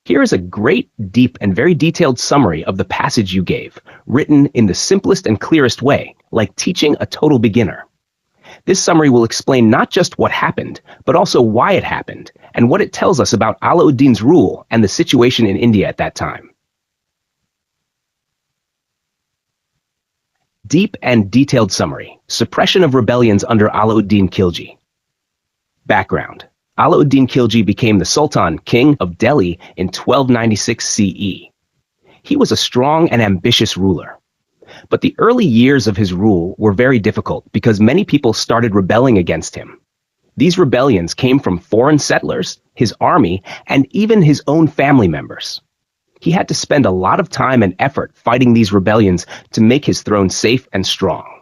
Here is a great, deep, and very detailed summary of the passage you gave, written in the simplest and clearest way, like teaching a total beginner. This summary will explain not just what happened, but also why it happened, and what it tells us about Alauddin's rule and the situation in India at that time. Deep and detailed summary. Suppression of rebellions under Alauddin Khilji. Background. Alauddin Khilji became the Sultan, king of Delhi in 1296 CE. He was a strong and ambitious ruler. But the early years of his rule were very difficult because many people started rebelling against him. These rebellions came from foreign settlers, his army, and even his own family members. He had to spend a lot of time and effort fighting these rebellions to make his throne safe and strong.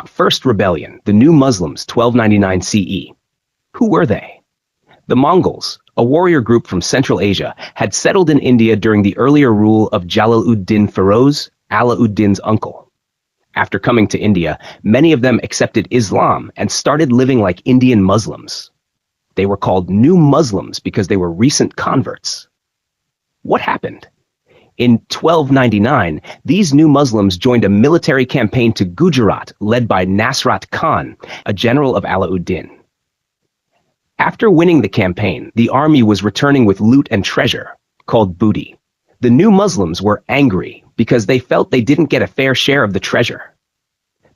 First rebellion, the New Muslims, 1299 CE. Who were they? The Mongols, a warrior group from Central Asia, had settled in India during the earlier rule of Jalaluddin Feroz, Alauddin's uncle. After coming to India, many of them accepted Islam and started living like Indian Muslims. They were called New Muslims because they were recent converts. What happened? In 1299, these New Muslims joined a military campaign to Gujarat led by Nasrat Khan, a general of Alauddin. After winning the campaign, the army was returning with loot and treasure, called booty. The New Muslims were angry because they felt they didn't get a fair share of the treasure.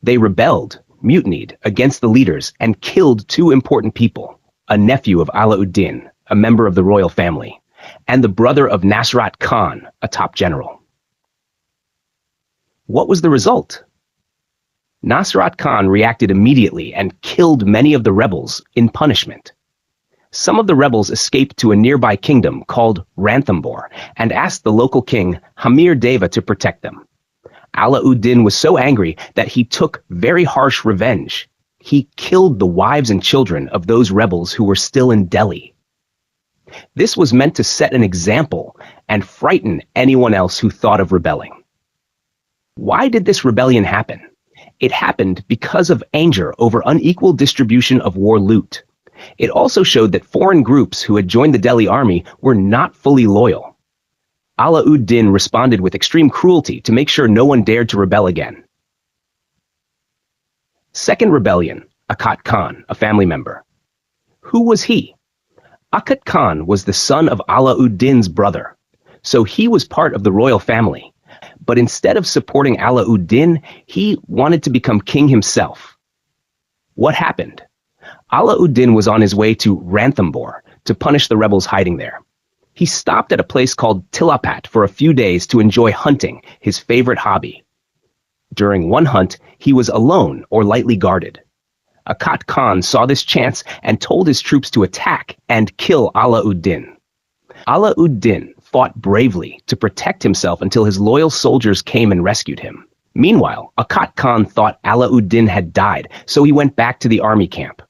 They rebelled, mutinied against the leaders, and killed two important people, a nephew of Alauddin, a member of the royal family, and the brother of Nasrat Khan, a top general. What was the result? Nasrat Khan reacted immediately and killed many of the rebels in punishment. Some of the rebels escaped to a nearby kingdom called Ranthambore and asked the local king, Hamir Deva, to protect them. Alauddin was so angry that he took very harsh revenge. He killed the wives and children of those rebels who were still in Delhi. This was meant to set an example and frighten anyone else who thought of rebelling. Why did this rebellion happen? It happened because of anger over unequal distribution of war loot. It also showed that foreign groups who had joined the Delhi army were not fully loyal. Alauddin responded with extreme cruelty to make sure no one dared to rebel again. Second rebellion, Akat Khan, a family member. Who was he? Akat Khan was the son of Alauddin's brother, so he was part of the royal family. But instead of supporting Alauddin, he wanted to become king himself. What happened? Alauddin was on his way to Ranthambore to punish the rebels hiding there. He stopped at a place called Tilapat for a few days to enjoy hunting, his favorite hobby. During one hunt, he was alone or lightly guarded. Akat Khan saw this chance and told his troops to attack and kill Alauddin. Alauddin fought bravely to protect himself until his loyal soldiers came and rescued him. Meanwhile, Akat Khan thought Alauddin had died, so he went back to the army camp.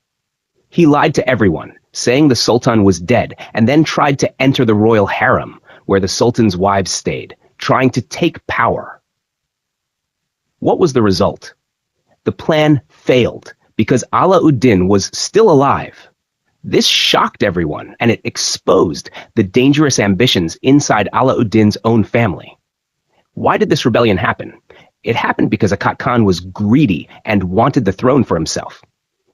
He lied to everyone, saying the Sultan was dead, and then tried to enter the royal harem, where the Sultan's wives stayed, trying to take power. What was the result? The plan failed because Alauddin was still alive. This shocked everyone, and it exposed the dangerous ambitions inside Alauddin's own family. Why did this rebellion happen? It happened because Akat Khan was greedy and wanted the throne for himself.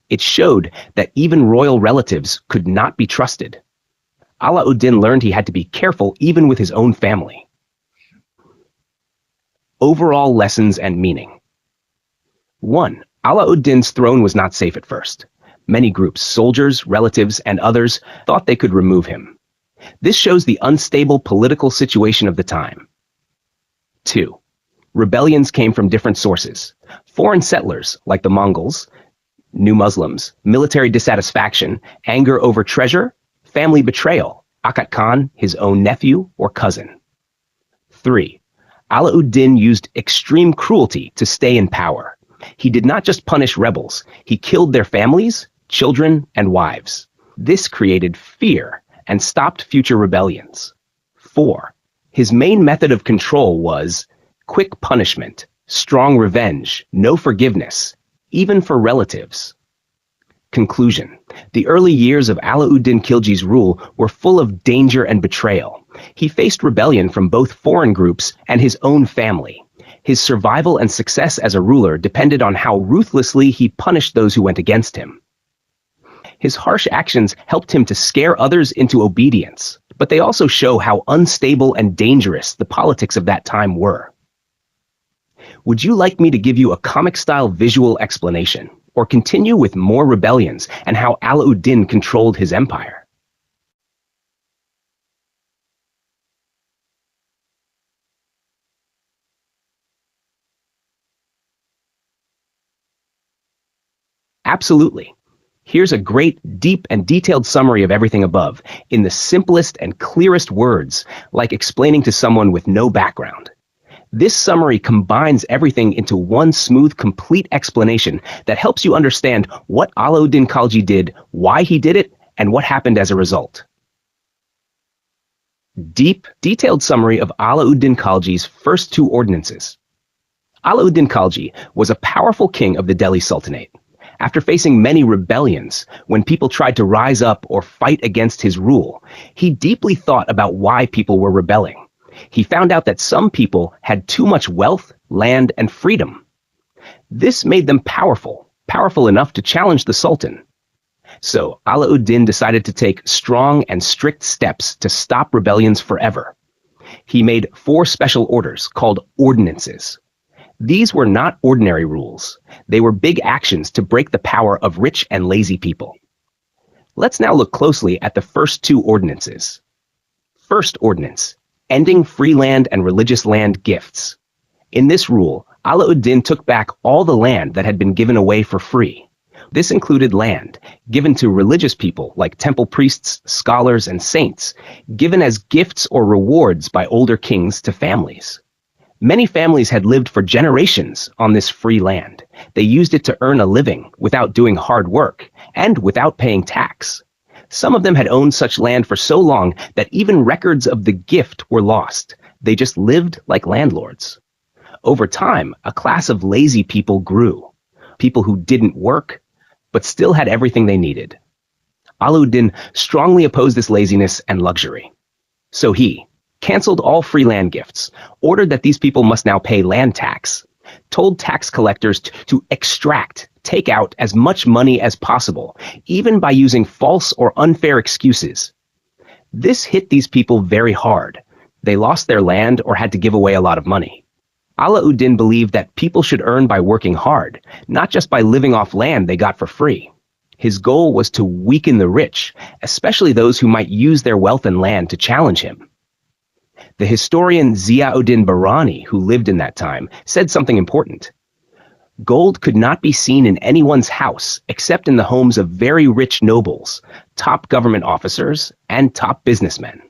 It showed that even royal relatives could not be trusted. Alauddin learned he had to be careful even with his own family. Overall lessons and meaning. 1. Alauddin's throne was not safe at first. Many groups, soldiers, relatives, and others, thought they could remove him. This shows the unstable political situation of the time. 2. Rebellions came from different sources. Foreign settlers, like the Mongols, New Muslims, military dissatisfaction, anger over treasure, family betrayal, Akat Khan, his own nephew or cousin. 3. Alauddin used extreme cruelty to stay in power. He did not just punish rebels, he killed their families, children, and wives. This created fear and stopped future rebellions. 4. His main method of control was quick punishment, strong revenge, no forgiveness, even for relatives. Conclusion. The early years of Alauddin Khilji's rule were full of danger and betrayal. He faced rebellion from both foreign groups and his own family. His survival and success as a ruler depended on how ruthlessly he punished those who went against him. His harsh actions helped him to scare others into obedience, but they also show how unstable and dangerous the politics of that time were. Would you like me to give you a comic-style visual explanation, or continue with more rebellions and how Alauddin controlled his empire? Absolutely. Here's a great, deep, and detailed summary of everything above, in the simplest and clearest words, like explaining to someone with no background. This summary combines everything into one smooth, complete explanation that helps you understand what Alauddin Khalji did, why he did it, and what happened as a result. Deep, detailed summary of Alauddin Khalji's first two ordinances. Alauddin Khalji was a powerful king of the Delhi Sultanate. After facing many rebellions, when people tried to rise up or fight against his rule, he deeply thought about why people were rebelling. He found out that some people had too much wealth, land, and freedom. This made them powerful enough to challenge the Sultan. So Alauddin decided to take strong and strict steps to stop rebellions forever. He made 4 special orders called ordinances. These were not ordinary rules. They were big actions to break the power of rich and lazy people. Let's now look closely at the first 2 ordinances. First ordinance, ending free land and religious land gifts. In this rule, Alauddin took back all the land that had been given away for free. This included land given to religious people like temple priests, scholars, and saints, given as gifts or rewards by older kings to families. Many families had lived for generations on this free land. They used it to earn a living without doing hard work and without paying tax. Some of them had owned such land for so long that even records of the gift were lost. They just lived like landlords. Over time, a class of lazy people grew. People who didn't work, but still had everything they needed. Alauddin strongly opposed this laziness and luxury. So he canceled all free land gifts, ordered that these people must now pay land tax, told tax collectors to take out as much money as possible, even by using false or unfair excuses. This hit these people very hard. They lost their land or had to give away a lot of money. Alauddin believed that people should earn by working hard, not just by living off land they got for free. His goal was to weaken the rich, especially those who might use their wealth and land to challenge him. The historian Ziauddin Barani, who lived in that time, said something important. Gold could not be seen in anyone's house except in the homes of very rich nobles, top government officers, and top businessmen.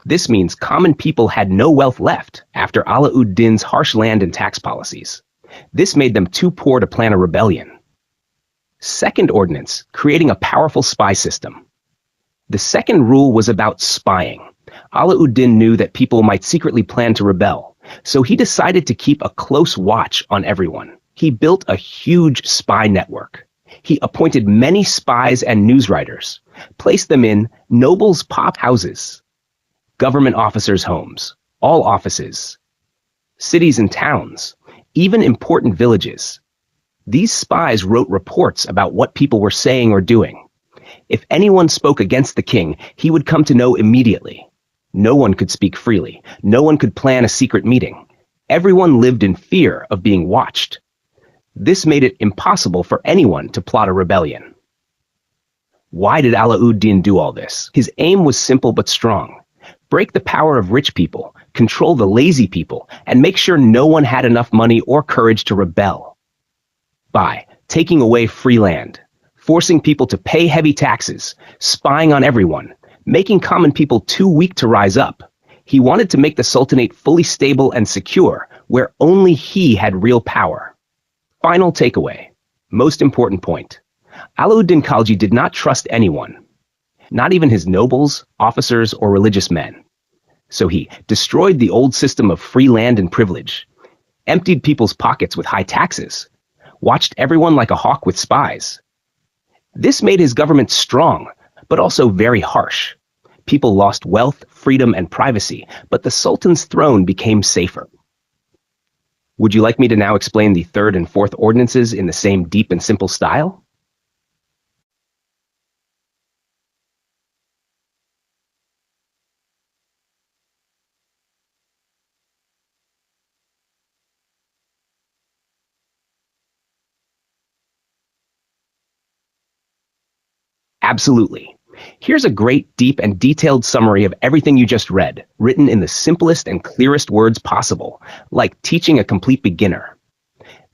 This means common people had no wealth left after Alauddin's harsh land and tax policies. This made them too poor to plan a rebellion. Second ordinance, creating a powerful spy system. The second rule was about spying. Alauddin knew that people might secretly plan to rebel, so he decided to keep a close watch on everyone. He built a huge spy network. He appointed many spies and news writers, placed them in nobles' pop houses, government officers' homes, all offices, cities and towns, even important villages. These spies wrote reports about what people were saying or doing. If anyone spoke against the king, he would come to know immediately. No one could speak freely. No one could plan a secret meeting. Everyone lived in fear of being watched. This made it impossible for anyone to plot a rebellion. Why did Alauddin do all this? His aim was simple but strong. Break the power of rich people, control the lazy people, and make sure no one had enough money or courage to rebel. By taking away free land, forcing people to pay heavy taxes, spying on everyone, making common people too weak to rise up, he wanted to make the Sultanate fully stable and secure, where only he had real power. Final takeaway. Most important point. Alauddin Khalji did not trust anyone, not even his nobles, officers, or religious men. So he destroyed the old system of free land and privilege, emptied people's pockets with high taxes, watched everyone like a hawk with spies. This made his government strong, but also very harsh. People lost wealth, freedom, and privacy, but the Sultan's throne became safer. Would you like me to now explain the third and fourth ordinances in the same deep and simple style? Absolutely. Here's a great, deep, and detailed summary of everything you just read, written in the simplest and clearest words possible, like teaching a complete beginner.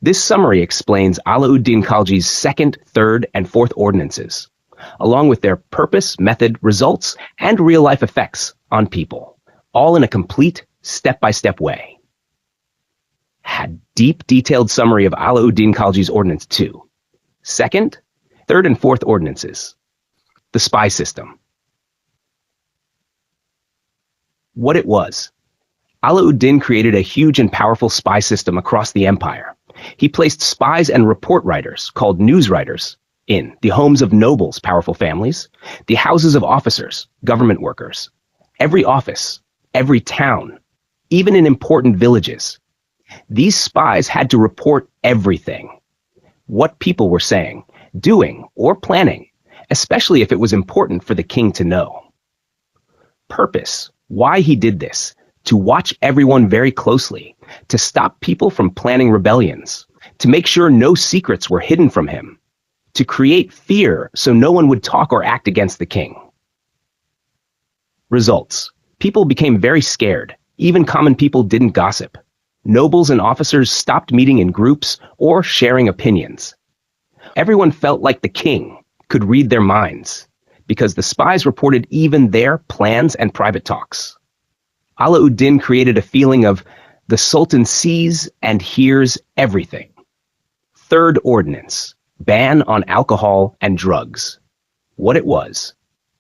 This summary explains Alauddin Khalji's second, third, and fourth ordinances, along with their purpose, method, results, and real-life effects on people, all in a complete, step-by-step way. Deep, detailed summary of Alauddin Khalji's Ordinance 2. Second, third, and fourth ordinances. The spy system. What it was. Alauddin created a huge and powerful spy system across the empire. He placed spies and report writers, called news writers, in the homes of nobles, powerful families, the houses of officers, government workers, every office, every town, even in important villages. These spies had to report everything. What people were saying, doing, or planning, especially if it was important for the king to know. Purpose, why he did this, to watch everyone very closely, to stop people from planning rebellions, to make sure no secrets were hidden from him, to create fear so no one would talk or act against the king. Results. People became very scared. Even common people didn't gossip. Nobles and officers stopped meeting in groups or sharing opinions. Everyone felt like the king could read their minds, because the spies reported even their plans and private talks. Alauddin created a feeling of the Sultan sees and hears everything. Third ordinance, ban on alcohol and drugs. What it was.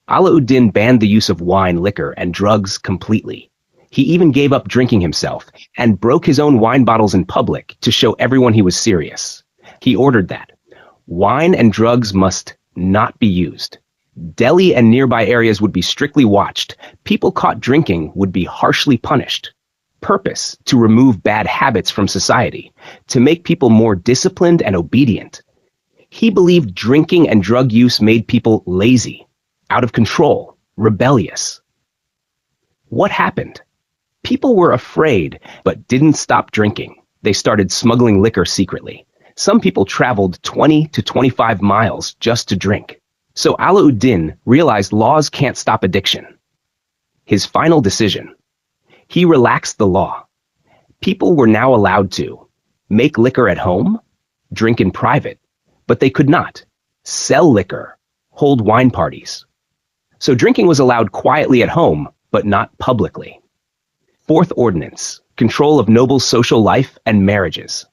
Alauddin banned the use of wine, liquor, and drugs completely. He even gave up drinking himself and broke his own wine bottles in public to show everyone he was serious. He ordered that wine and drugs must not be used. Delhi and nearby areas would be strictly watched. People caught drinking would be harshly punished. Purpose, to remove bad habits from society, to make people more disciplined and obedient. He believed drinking and drug use made people lazy, out of control, rebellious. What happened? People were afraid, but didn't stop drinking. They started smuggling liquor secretly. Some people traveled 20 to 25 miles just to drink. So Alauddin realized laws can't stop addiction. His final decision. He relaxed the law. People were now allowed to make liquor at home, drink in private, but they could not sell liquor, hold wine parties. So drinking was allowed quietly at home, but not publicly. Fourth ordinance, control of nobles' social life and marriages.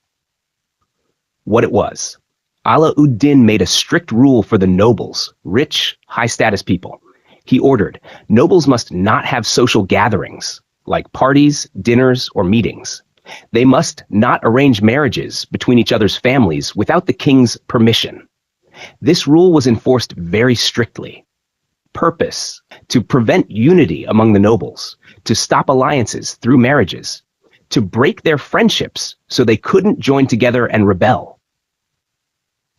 What it was. Alauddin made a strict rule for the nobles, rich, high-status people. He ordered, nobles must not have social gatherings, like parties, dinners, or meetings. They must not arrange marriages between each other's families without the king's permission. This rule was enforced very strictly. Purpose, to prevent unity among the nobles, to stop alliances through marriages, to break their friendships so they couldn't join together and rebel.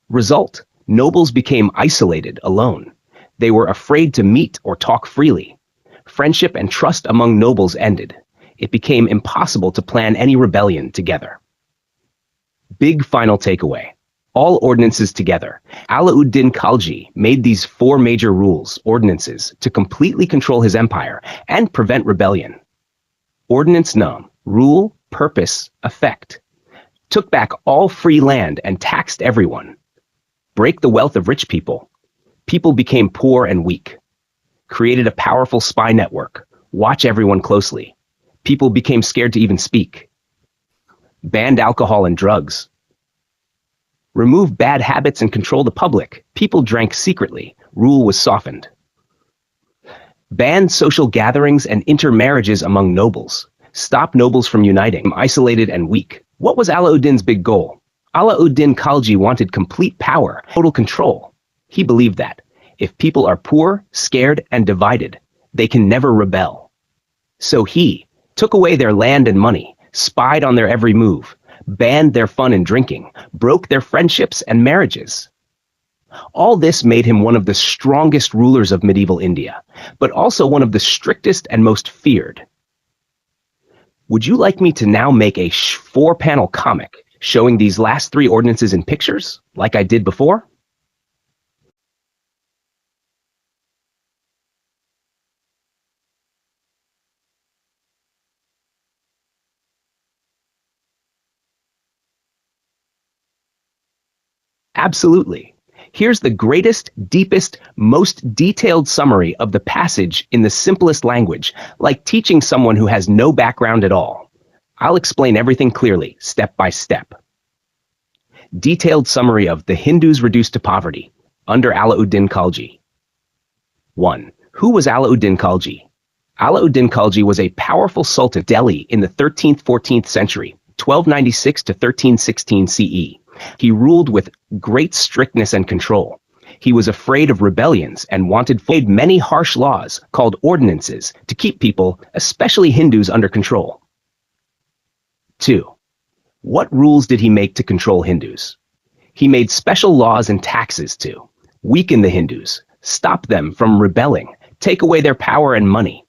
Result, nobles became isolated, alone. They were afraid to meet or talk freely. Friendship and trust among nobles ended. It became impossible to plan any rebellion together. Big final takeaway. All ordinances together. Alauddin Khalji made these 4 major rules, ordinances, to completely control his empire and prevent rebellion. Ordinance Num, rule, purpose, effect. Took back all free land and taxed everyone. Break the wealth of rich people. People became poor and weak. Created a powerful spy network. Watch everyone closely. People became scared to even speak. Banned alcohol and drugs. Remove bad habits and control the public. People drank secretly. Rule was softened. Banned social gatherings and intermarriages among nobles. Stop nobles from uniting, isolated and weak. What was Alauddin's big goal? Alauddin Khalji wanted complete power, total control. He believed that if people are poor, scared, and divided, they can never rebel. So he took away their land and money, spied on their every move, banned their fun and drinking, broke their friendships and marriages. All this made him one of the strongest rulers of medieval India, but also one of the strictest and most feared. Would you like me to now make a 4-panel comic showing these last 3 ordinances in pictures, like I did before? Absolutely. Here's the greatest, deepest, most detailed summary of the passage in the simplest language, like teaching someone who has no background at all. I'll explain everything clearly, step by step. Detailed summary of the Hindus reduced to poverty under Alauddin Khalji. 1. Who was Alauddin Khalji? Alauddin Khalji was a powerful sultan of Delhi in the 13th-14th century, 1296 to 1316 CE. He ruled with great strictness and control. He was afraid of rebellions and made many harsh laws called ordinances to keep people, especially Hindus, under control. 2. What rules did he make to control Hindus? He made special laws and taxes to weaken the Hindus, stop them from rebelling, take away their power and money.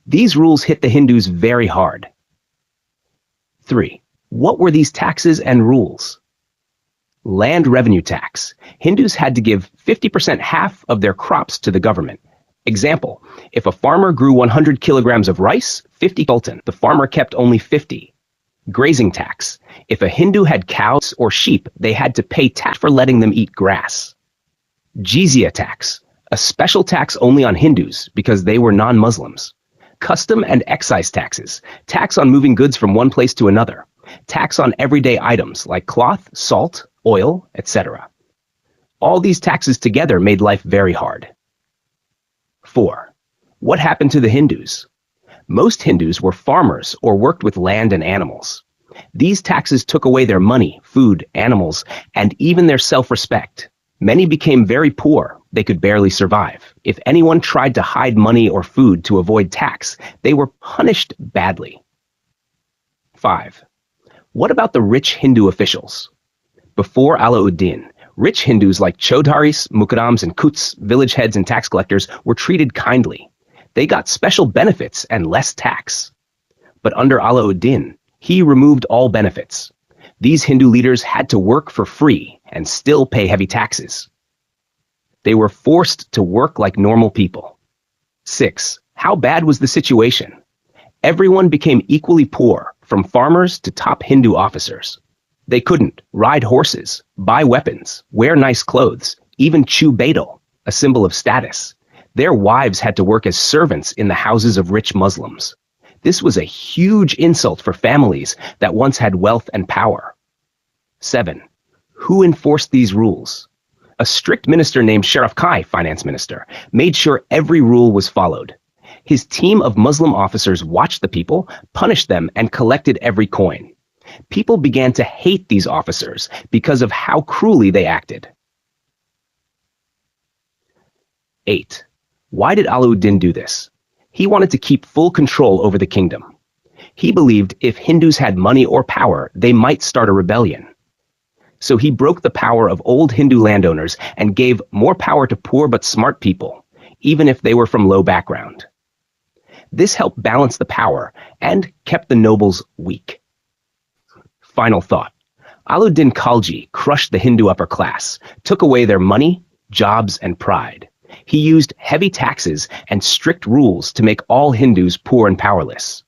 These rules hit the Hindus very hard. 3. What were these taxes and rules? Land revenue tax. Hindus had to give 50% half of their crops to the government. Example, if a farmer grew 100 kilograms of rice, 50 sultan, the farmer kept only 50. Grazing tax. If a Hindu had cows or sheep, they had to pay tax for letting them eat grass. Jizya tax. A special tax only on Hindus because they were non-Muslims. Custom and excise taxes. Tax on moving goods from one place to another. Tax on everyday items like cloth, salt, oil, etc. All these taxes together made life very hard. 4. What happened to the Hindus? Most Hindus were farmers or worked with land and animals. These taxes took away their money, food, animals, and even their self-respect. Many became very poor. They could barely survive. If anyone tried to hide money or food to avoid tax, they were punished badly. 5. What about the rich Hindu officials? Before Alauddin, rich Hindus like Chaudharis, Mukaddams, and Kuts, village heads and tax collectors, were treated kindly. They got special benefits and less tax. But under Alauddin, he removed all benefits. These Hindu leaders had to work for free and still pay heavy taxes. They were forced to work like normal people. 6. How bad was the situation? Everyone became equally poor, from farmers to top Hindu officers. They couldn't ride horses, buy weapons, wear nice clothes, even chew betel, a symbol of status. Their wives had to work as servants in the houses of rich Muslims. This was a huge insult for families that once had wealth and power. 7. Who enforced these rules? A strict minister named Sharaf Kai, finance minister, made sure every rule was followed. His team of Muslim officers watched the people, punished them, and collected every coin. People began to hate these officers because of how cruelly they acted. 8. Why did Alauddin do this? He wanted to keep full control over the kingdom. He believed if Hindus had money or power, they might start a rebellion. So he broke the power of old Hindu landowners and gave more power to poor but smart people, even if they were from low background. This helped balance the power and kept the nobles weak. Final thought. Alauddin Khalji crushed the Hindu upper class, took away their money, jobs, and pride. He used heavy taxes and strict rules to make all Hindus poor and powerless.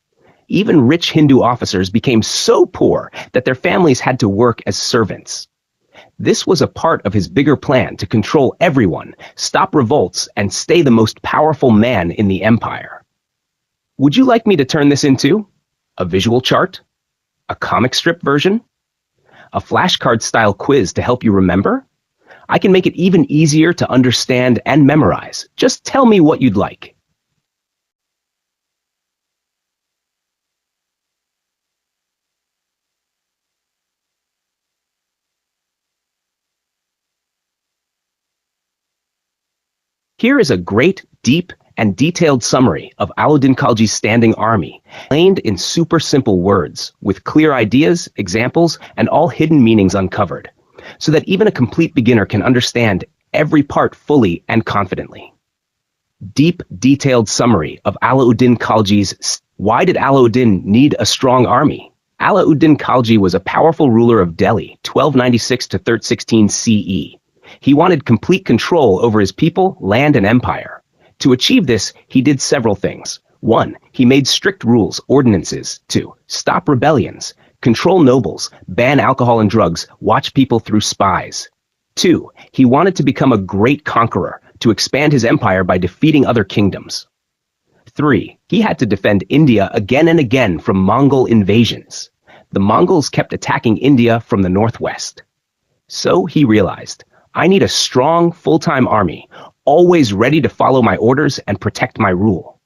Even rich Hindu officers became so poor that their families had to work as servants. This was a part of his bigger plan to control everyone, stop revolts, and stay the most powerful man in the empire. Would you like me to turn this into a visual chart, a comic strip version, a flashcard-style quiz to help you remember? I can make it even easier to understand and memorize. Just tell me what you'd like. Here is a great, deep, and detailed summary of Alauddin Khalji's standing army, explained in super simple words, with clear ideas, examples, and all hidden meanings uncovered, so that even a complete beginner can understand every part fully and confidently. Deep, detailed summary of Alauddin Khalji's. Why did Alauddin need a strong army? Alauddin Khalji was a powerful ruler of Delhi, 1296 to 1316 CE. He wanted complete control over his people, land, and empire. To achieve this, he did several things. 1. He made strict rules, ordinances. 2. Stop rebellions, control nobles, ban alcohol and drugs, watch people through spies. 2. He wanted to become a great conqueror, to expand his empire by defeating other kingdoms. 3. He had to defend India again and again from Mongol invasions. The Mongols kept attacking India from the northwest. So he realized, I need a strong, full-time army, always ready to follow my orders and protect my rule.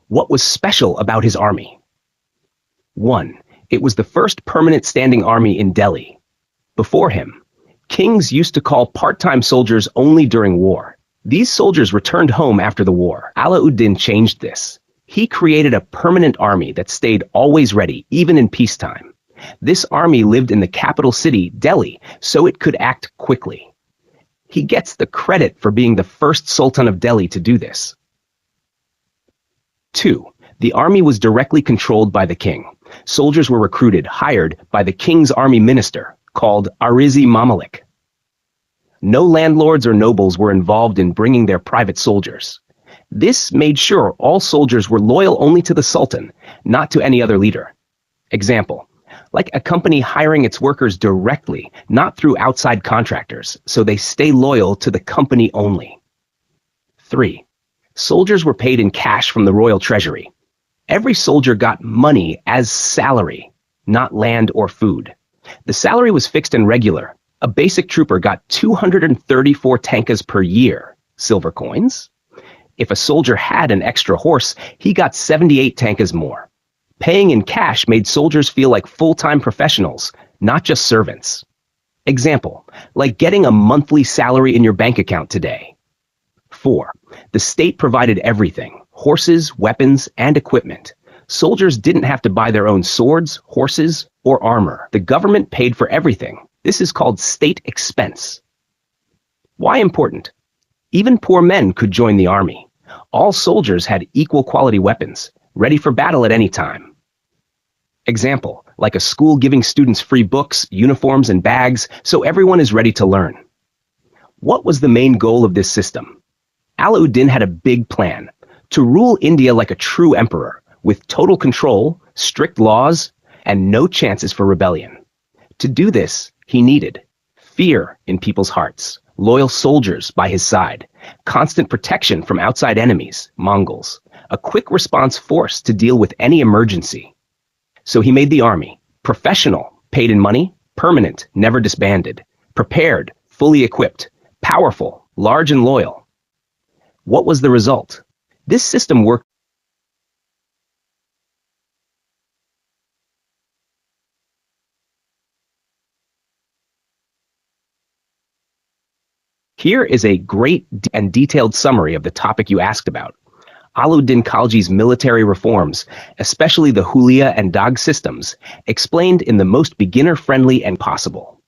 What was special about his army? 1. It was the first permanent standing army in Delhi. Before him, kings used to call part-time soldiers only during war. These soldiers returned home after the war. Alauddin changed this. He created a permanent army that stayed always ready, even in peacetime. This army lived in the capital city, Delhi, so it could act quickly. He gets the credit for being the first Sultan of Delhi to do this. 2. The army was directly controlled by the king. Soldiers were recruited, hired by the king's army minister, called Arizi Mamalik. No landlords or nobles were involved in bringing their private soldiers. This made sure all soldiers were loyal only to the Sultan, not to any other leader. Example, like a company hiring its workers directly, not through outside contractors, so they stay loyal to the company only. 3. Soldiers were paid in cash from the royal treasury. Every soldier got money as salary, not land or food. The salary was fixed and regular. A basic trooper got 234 tankas per year, silver coins. If a soldier had an extra horse, he got 78 tankas more. Paying in cash made soldiers feel like full-time professionals, not just servants. Example, like getting a monthly salary in your bank account today. 4. The state provided everything, horses, weapons, and equipment. Soldiers didn't have to buy their own swords, horses, or armor. The government paid for everything. This is called state expense. Why important? Even poor men could join the army. All soldiers had equal quality weapons, ready for battle at any time. Example, like a school giving students free books, uniforms, and bags, so everyone is ready to learn. What was the main goal of this system? Alauddin had a big plan, to rule India like a true emperor, with total control, strict laws, and no chances for rebellion. To do this, he needed fear in people's hearts, loyal soldiers by his side, constant protection from outside enemies, Mongols, a quick response force to deal with any emergency. So he made the army professional, paid in money, permanent, never disbanded, prepared, fully equipped, powerful, large and loyal. What was the result? This system worked. Here is a great and detailed summary of the topic you asked about. Alauddin Khalji's military reforms, especially the Hulia and Dag systems, explained in the most beginner-friendly and possible.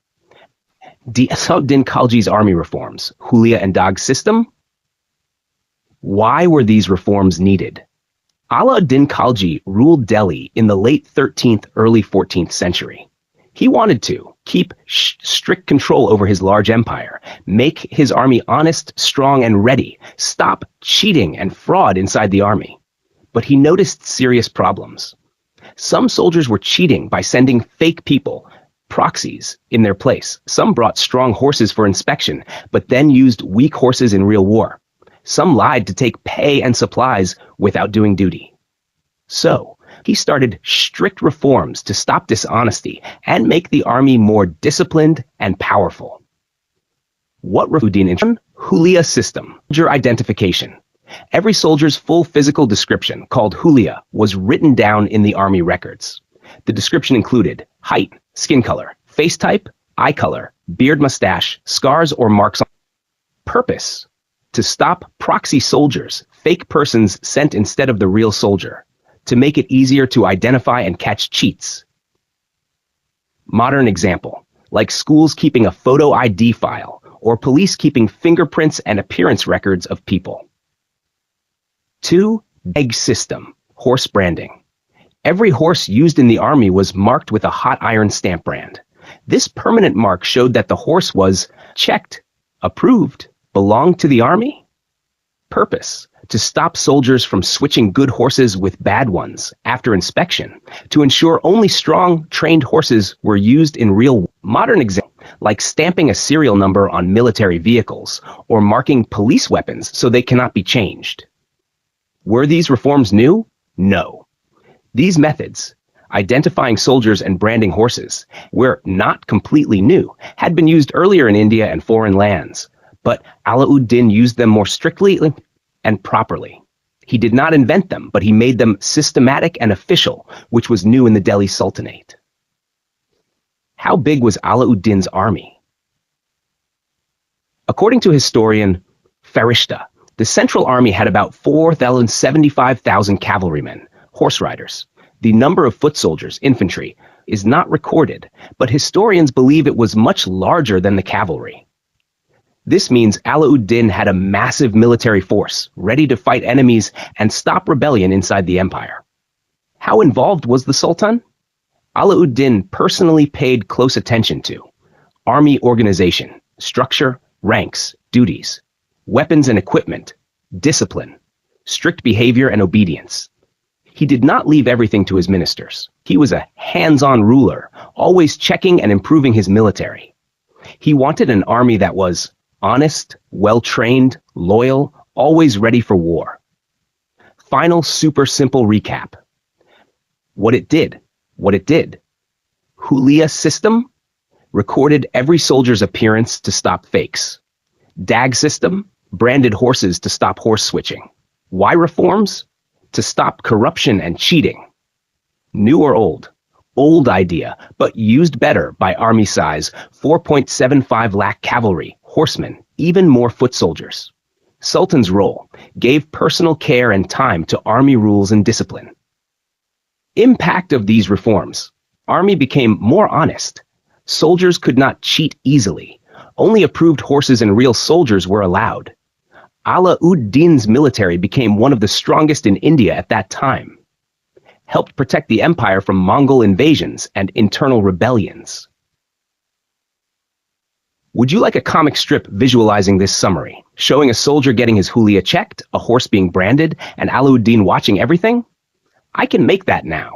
Alauddin Khalji's army reforms, Hulia and Dag system? Why were these reforms needed? Alauddin Khalji ruled Delhi in the late 13th, early 14th century. He wanted to keep strict control over his large empire, make his army honest, strong, and ready, stop cheating and fraud inside the army. But he noticed serious problems. Some soldiers were cheating by sending fake people, proxies, in their place. Some brought strong horses for inspection, but then used weak horses in real war. Some lied to take pay and supplies without doing duty. So, he started strict reforms to stop dishonesty and make the army more disciplined and powerful. What Alauddin Hulia system, soldier identification. Every soldier's full physical description, called Hulia, was written down in the army records. The description included height, skin color, face type, eye color, beard, mustache, scars or marks on purpose, to stop proxy soldiers, fake persons sent instead of the real soldier, to make it easier to identify and catch cheats. Modern example, like schools keeping a photo ID file, or police keeping fingerprints and appearance records of people. 2. Egg system, horse branding. Every horse used in the army was marked with a hot iron stamp brand. This permanent mark showed that the horse was checked, approved, belonged to the army. Purpose: to stop soldiers from switching good horses with bad ones after inspection, to ensure only strong, trained horses were used in real. Modern examples, like stamping a serial number on military vehicles or marking police weapons so they cannot be changed. Were these reforms new? No. These methods, identifying soldiers and branding horses, were not completely new, had been used earlier in India and foreign lands, but Alauddin used them more strictly and properly. He did not invent them, but he made them systematic and official, which was new in the Delhi Sultanate. How big was Alauddin's army? According to historian Farishta, the Central Army had about 4,075,000 cavalrymen, horse riders. The number of foot soldiers, infantry, is not recorded, but historians believe it was much larger than the cavalry. This means Alauddin had a massive military force, ready to fight enemies and stop rebellion inside the empire. How involved was the Sultan? Alauddin personally paid close attention to army organization, structure, ranks, duties, weapons and equipment, discipline, strict behavior and obedience. He did not leave everything to his ministers. He was a hands-on ruler, always checking and improving his military. He wanted an army that was honest, well-trained, loyal, always ready for war. Final super simple recap. What it did. Hulia system recorded every soldier's appearance to stop fakes. DAG system branded horses to stop horse switching. Why reforms? To stop corruption and cheating. New or old? Old idea, but used better by army size, 4.75 lakh cavalry, horsemen, even more foot soldiers. Sultan's role: gave personal care and time to army rules and discipline. Impact of these reforms: army became more honest. Soldiers could not cheat easily. Only approved horses and real soldiers were allowed. Alauddin's military became one of the strongest in India at that time. Helped protect the empire from Mongol invasions and internal rebellions. Would you like a comic strip visualizing this summary, showing a soldier getting his hulia checked, a horse being branded, and Alauddin watching everything? I can make that now.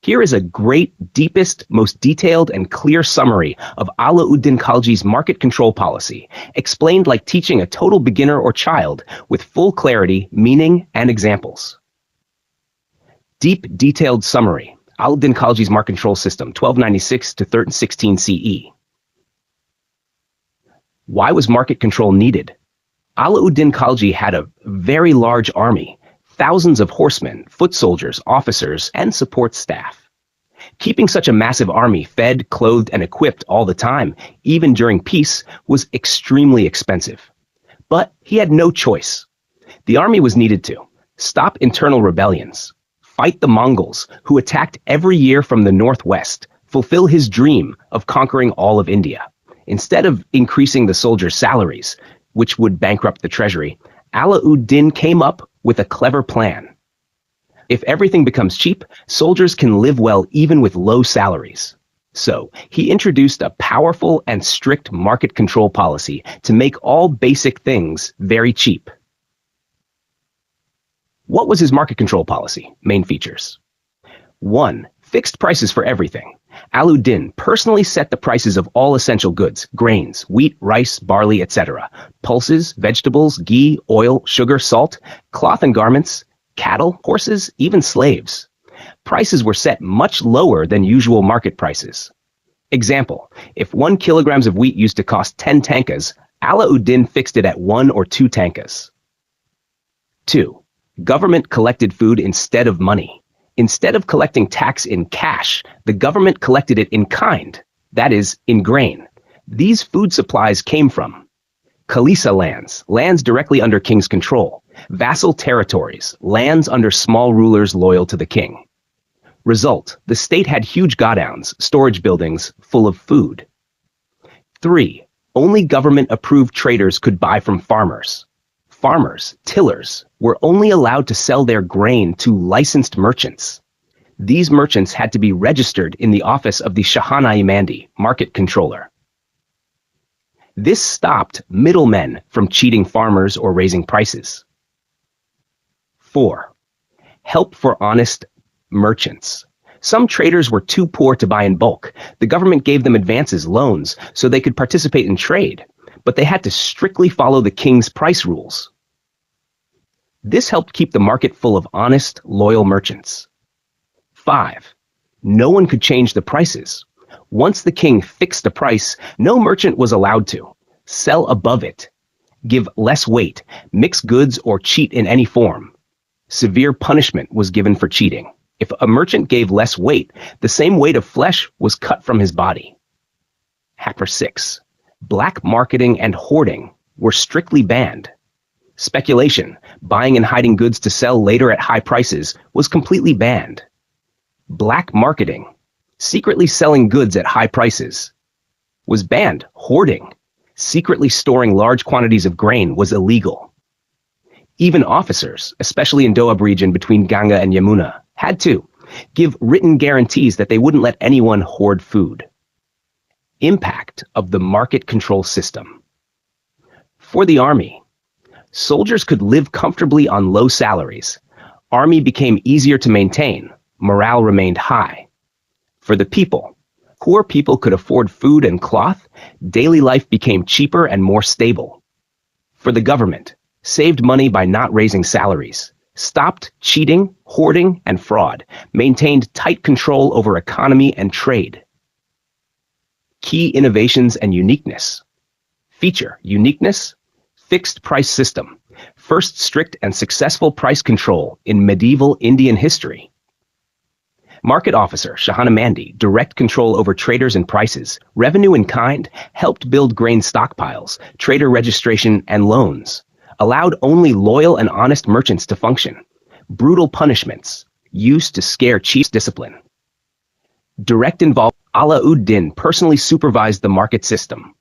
Here is a great, deepest, most detailed, and clear summary of Alauddin Khalji's market control policy, explained like teaching a total beginner or child, with full clarity, meaning, and examples. Deep, detailed summary. Alauddin Khalji's market control system, 1296 to 1316 CE. Why was market control needed? Alauddin Khalji had a very large army, thousands of horsemen, foot soldiers, officers, and support staff. Keeping such a massive army fed, clothed, and equipped all the time, even during peace, was extremely expensive. But he had no choice. The army was needed to stop internal rebellions, fight the Mongols, who attacked every year from the northwest, fulfill his dream of conquering all of India. Instead of increasing the soldiers' salaries, which would bankrupt the treasury, Alauddin came up with a clever plan. If everything becomes cheap, soldiers can live well even with low salaries. So, he introduced a powerful and strict market control policy to make all basic things very cheap. What was his market control policy? Main features. 1. Fixed prices for everything. Alauddin personally set the prices of all essential goods, grains, wheat, rice, barley, etc., pulses, vegetables, ghee, oil, sugar, salt, cloth and garments, cattle, horses, even slaves. Prices were set much lower than usual market prices. Example, if 1 kilogram of wheat used to cost 10 tankas, Alauddin fixed it at 1 or 2 tankas. 2. Government collected food instead of money. Instead of collecting tax in cash, the government collected it in kind, that is, in grain. These food supplies came from Khalisa lands, lands directly under king's control; vassal territories, lands under small rulers loyal to the king. Result: the state had huge godowns, storage buildings, full of food. 3. Only government-approved traders could buy from farmers. Farmers, tillers, were only allowed to sell their grain to licensed merchants. These merchants had to be registered in the office of the Shahana-i-Mandi, market controller. This stopped middlemen from cheating farmers or raising prices. 4. Help for honest merchants. Some traders were too poor to buy in bulk. The government gave them advances, loans, so they could participate in trade, but they had to strictly follow the king's price rules. This helped keep the market full of honest, loyal merchants. 5. No one could change the prices. Once the king fixed a price, no merchant was allowed to sell above it, give less weight, mix goods, or cheat in any form. Severe punishment was given for cheating. If a merchant gave less weight, the same weight of flesh was cut from his body. Hacker 6. Black marketing and hoarding were strictly banned. Speculation, buying and hiding goods to sell later at high prices, was completely banned. Black marketing, secretly selling goods at high prices, was banned. Hoarding, secretly storing large quantities of grain, was illegal. Even officers, especially in Doab region between Ganga and Yamuna, had to give written guarantees that they wouldn't let anyone hoard food. Impact of the market control system. For the army, soldiers could live comfortably on low salaries. Army became easier to maintain. Morale remained high. For the people, poor people could afford food and cloth. Daily life became cheaper and more stable. For the government, saved money by not raising salaries, stopped cheating, hoarding, and fraud, maintained tight control over economy and trade. Key innovations and uniqueness. Feature: uniqueness, fixed price system, first strict and successful price control in medieval Indian history. Market officer, Shahana-Mandi, direct control over traders and prices. Revenue in kind, helped build grain stockpiles, trader registration, and loans. Allowed only loyal and honest merchants to function. Brutal punishments, used to scare chiefs. Discipline. Direct involvement. Alauddin personally supervised the market system.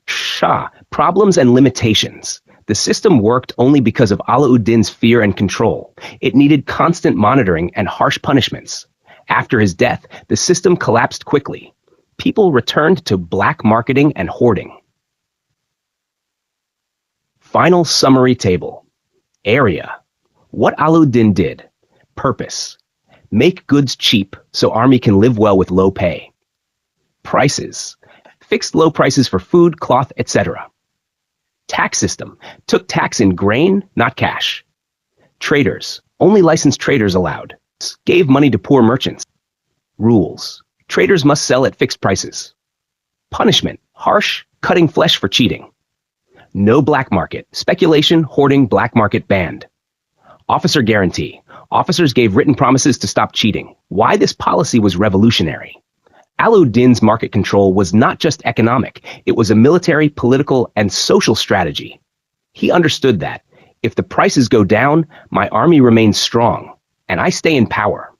Shah, problems and limitations. The system worked only because of Alauddin's fear and control. It needed constant monitoring and harsh punishments. After his death, the system collapsed quickly. People returned to black marketing and hoarding. Final summary table. Area. What Alauddin did. Purpose. Make goods cheap so army can live well with low pay. Prices. Fixed low prices for food, cloth, etc. Tax system. Took tax in grain, not cash. Traders. Only licensed traders allowed. Gave money to poor merchants. Rules. Traders must sell at fixed prices. Punishment. Harsh, cutting flesh for cheating. No black market. Speculation, hoarding, black market banned. Officer guarantee. Officers gave written promises to stop cheating. Why this policy was revolutionary. Alauddin's market control was not just economic, it was a military, political, and social strategy. He understood that if the prices go down, my army remains strong, and I stay in power.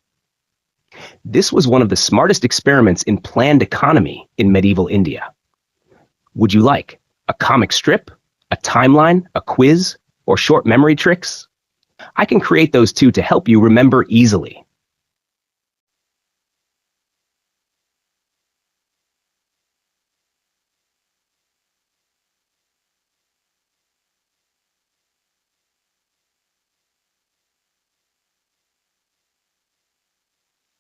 This was one of the smartest experiments in planned economy in medieval India. Would you like a comic strip, a timeline, a quiz, or short memory tricks? I can create those too to help you remember easily.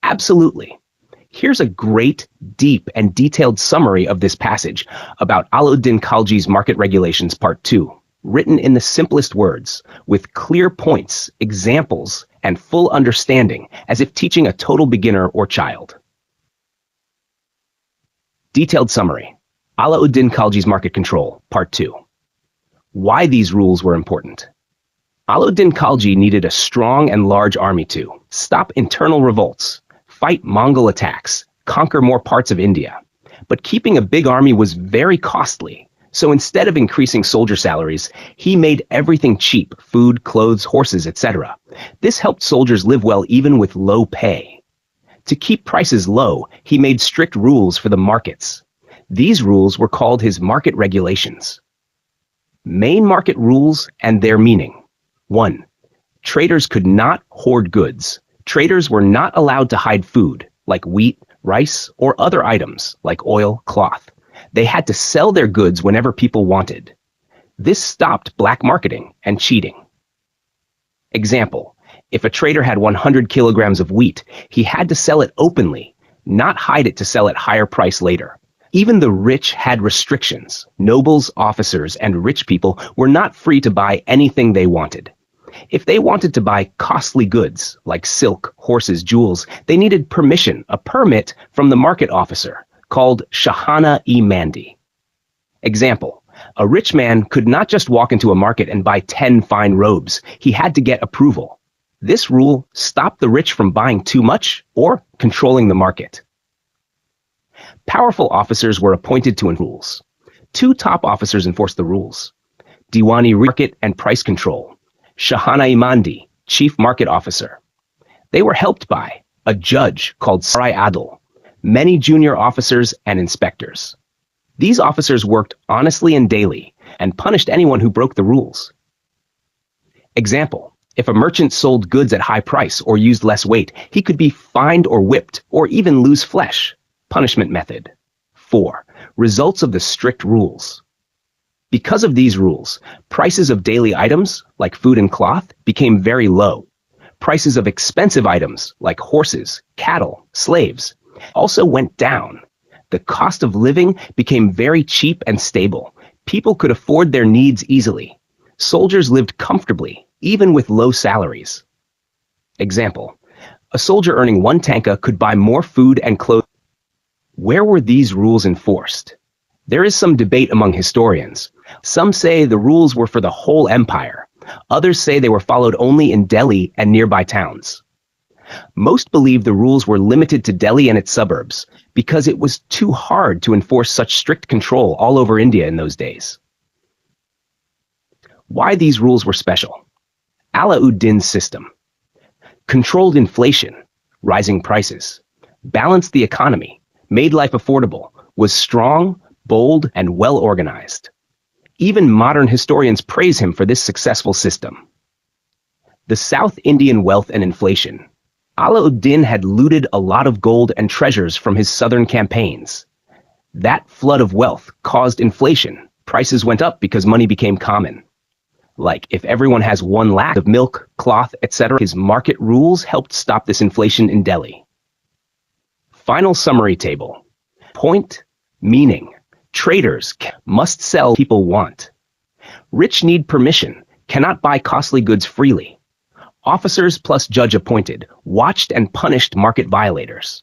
Absolutely. Here's a great, deep, and detailed summary of this passage about Alauddin Khalji's Market Regulations Part 2, written in the simplest words, with clear points, examples, and full understanding, as if teaching a total beginner or child. Detailed summary. Alauddin Khalji's Market Control, Part 2. Why these rules were important. Alauddin Khalji needed a strong and large army to stop internal revolts, fight Mongol attacks, conquer more parts of India. But keeping a big army was very costly. So instead of increasing soldier salaries, he made everything cheap: food, clothes, horses, etc. This helped soldiers live well even with low pay. To keep prices low, he made strict rules for the markets. These rules were called his market regulations. Main market rules and their meaning. 1. Traders could not hoard goods. Traders were not allowed to hide food, like wheat, rice, or other items, like oil, cloth. They had to sell their goods whenever people wanted. This stopped black marketing and cheating. Example, if a trader had 100 kilograms of wheat, he had to sell it openly, not hide it to sell at higher price later. Even the rich had restrictions. Nobles, officers, and rich people were not free to buy anything they wanted. If they wanted to buy costly goods, like silk, horses, jewels, they needed permission, a permit from the market officer, called Shahana-e-Mandi. Example, a rich man could not just walk into a market and buy 10 fine robes. He had to get approval. This rule stopped the rich from buying too much or controlling the market. Powerful officers were appointed to enforce rules. 2 top officers enforced the rules: Diwani Market and Price Control, Shahana-e-Mandi, Chief Market Officer. They were helped by a judge called Sarai Adil, many junior officers and inspectors. These officers worked honestly and daily and punished anyone who broke the rules. Example, if a merchant sold goods at high price or used less weight, he could be fined or whipped or even lose flesh. Punishment method. 4. Results of the strict rules. Because of these rules, prices of daily items, like food and cloth, became very low. Prices of expensive items, like horses, cattle, slaves, also went down. The cost of living became very cheap and stable. People could afford their needs easily. Soldiers lived comfortably, even with low salaries. Example, a soldier earning 1 tanka could buy more food and clothes. Where were these rules enforced? There is some debate among historians. Some say the rules were for the whole empire. Others say they were followed only in Delhi and nearby towns. Most believe the rules were limited to Delhi and its suburbs because it was too hard to enforce such strict control all over India in those days. Why these rules were special? Alauddin's system controlled inflation, rising prices, balanced the economy, made life affordable, was strong, bold, and well organized. Even modern historians praise him for this successful system. The South Indian wealth and inflation. Alauddin had looted a lot of gold and treasures from his southern campaigns. That flood of wealth caused inflation. Prices went up because money became common. Like if everyone has 1 lakh of milk, cloth, etc., his market rules helped stop this inflation in Delhi. Final summary table. Point, meaning. Traders must sell people want. Rich need permission, cannot buy costly goods freely. Officers plus judge appointed watched and punished market violators.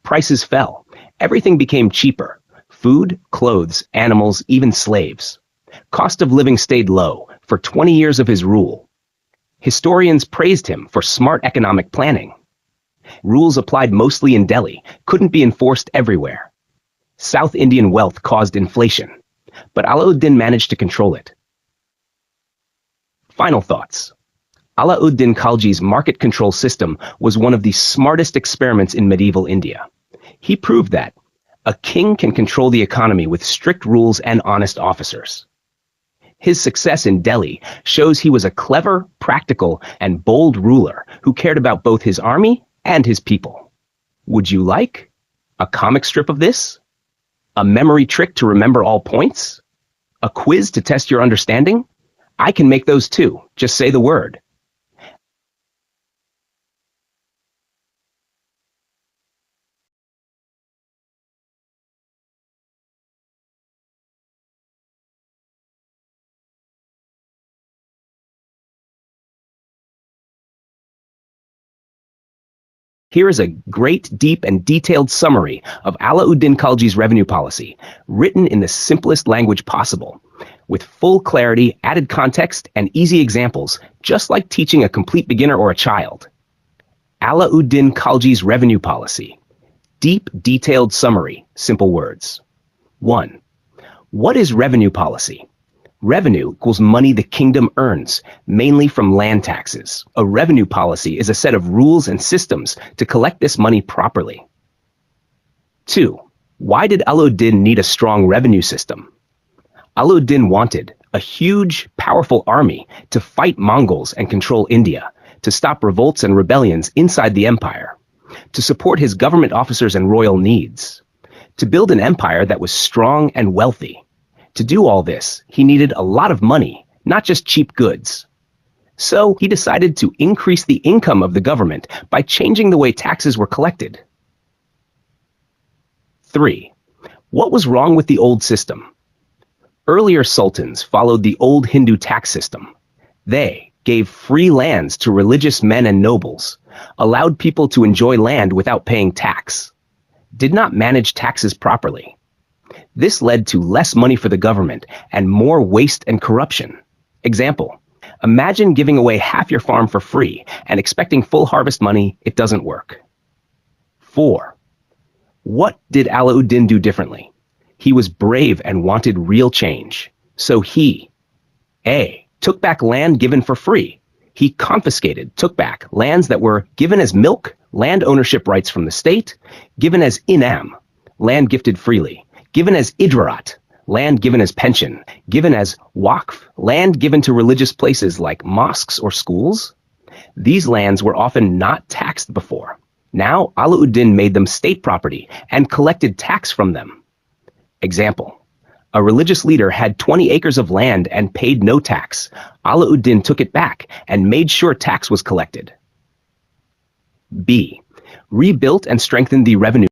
Prices fell. Everything became cheaper. Food, clothes, animals, even slaves. Cost of living stayed low for 20 years of his rule. Historians praised him for smart economic planning. Rules applied mostly in Delhi couldn't be enforced everywhere. South Indian wealth caused inflation, but Alauddin managed to control it. Final thoughts. Alauddin Khalji's market control system was one of the smartest experiments in medieval India. He proved that a king can control the economy with strict rules and honest officers. His success in Delhi shows he was a clever, practical, and bold ruler who cared about both his army and his people. Would you like a comic strip of this? A memory trick to remember all points? A quiz to test your understanding? I can make those too. Just say the word. Here is a great, deep, and detailed summary of Alauddin Khalji's revenue policy, written in the simplest language possible. with full clarity, added context, and easy examples, just like teaching a complete beginner or a child. Alauddin Khalji's revenue policy. Deep, detailed summary, simple words. 1. What is revenue policy? Revenue equals money the kingdom earns, mainly from land taxes. A revenue policy is a set of rules and systems to collect this money properly. 2. Why did Alauddin need a strong revenue system? Alauddin wanted a huge, powerful army to fight Mongols and control India, to stop revolts and rebellions inside the empire, to support his government officers and royal needs, to build an empire that was strong and wealthy. To do all this, he needed a lot of money, not just cheap goods. So he decided to increase the income of the government by changing the way taxes were collected. 3. What was wrong with the old system? Earlier sultans followed the old Hindu tax system. They gave free lands to religious men and nobles, allowed people to enjoy land without paying tax, did not manage taxes properly. This led to less money for the government and more waste and corruption. Example, imagine giving away half your farm for free and expecting full harvest money. It doesn't work. 4. What did Alauddin do differently? He was brave and wanted real change. So he A. Took back land given for free. He took back lands that were given as milk, land ownership rights from the state, given as inam, land gifted freely, given as idrarat, land given as pension, given as waqf, land given to religious places like mosques or schools. These lands were often not taxed before. Now Alauddin made them state property and collected tax from them. Example, a religious leader had 20 acres of land and paid no tax. Alauddin took it back and made sure tax was collected. B. Rebuilt and strengthened the revenue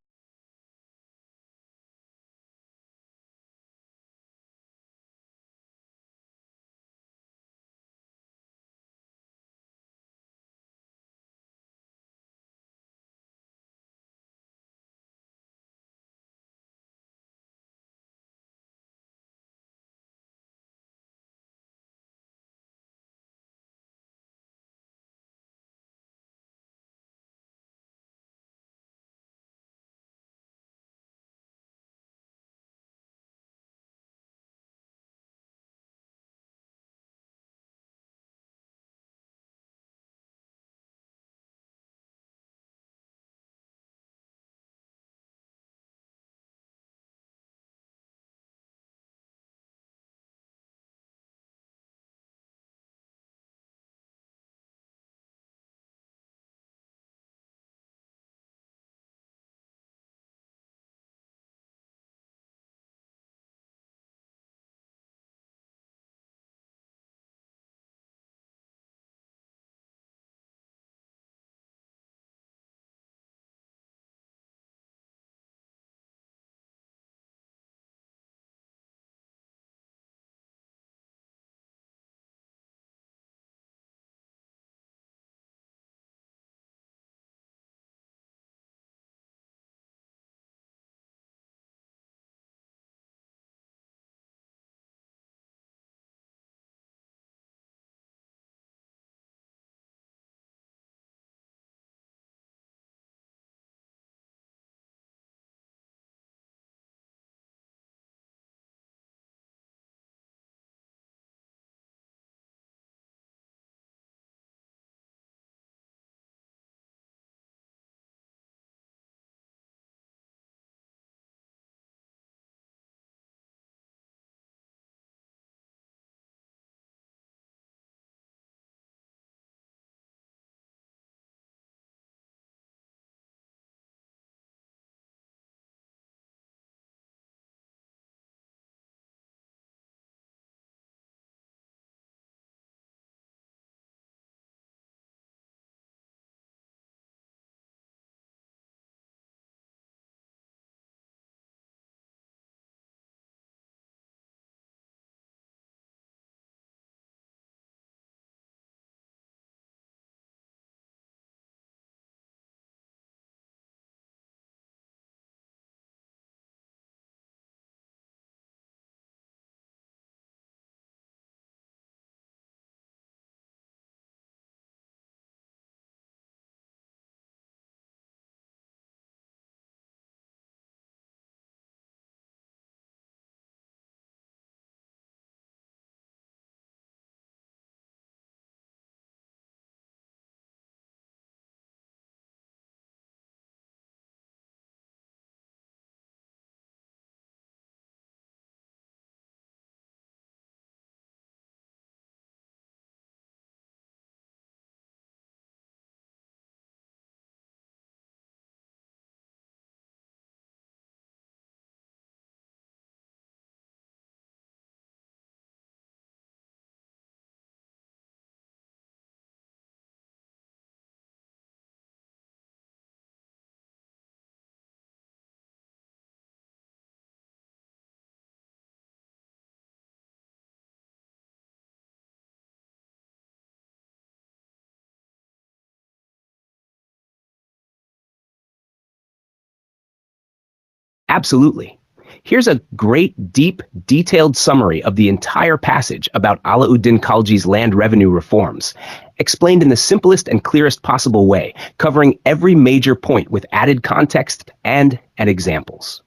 Absolutely. Here's a great, deep, detailed summary of the entire passage about Alauddin Khalji's land revenue reforms, explained in the simplest and clearest possible way, covering every major point with added context and examples.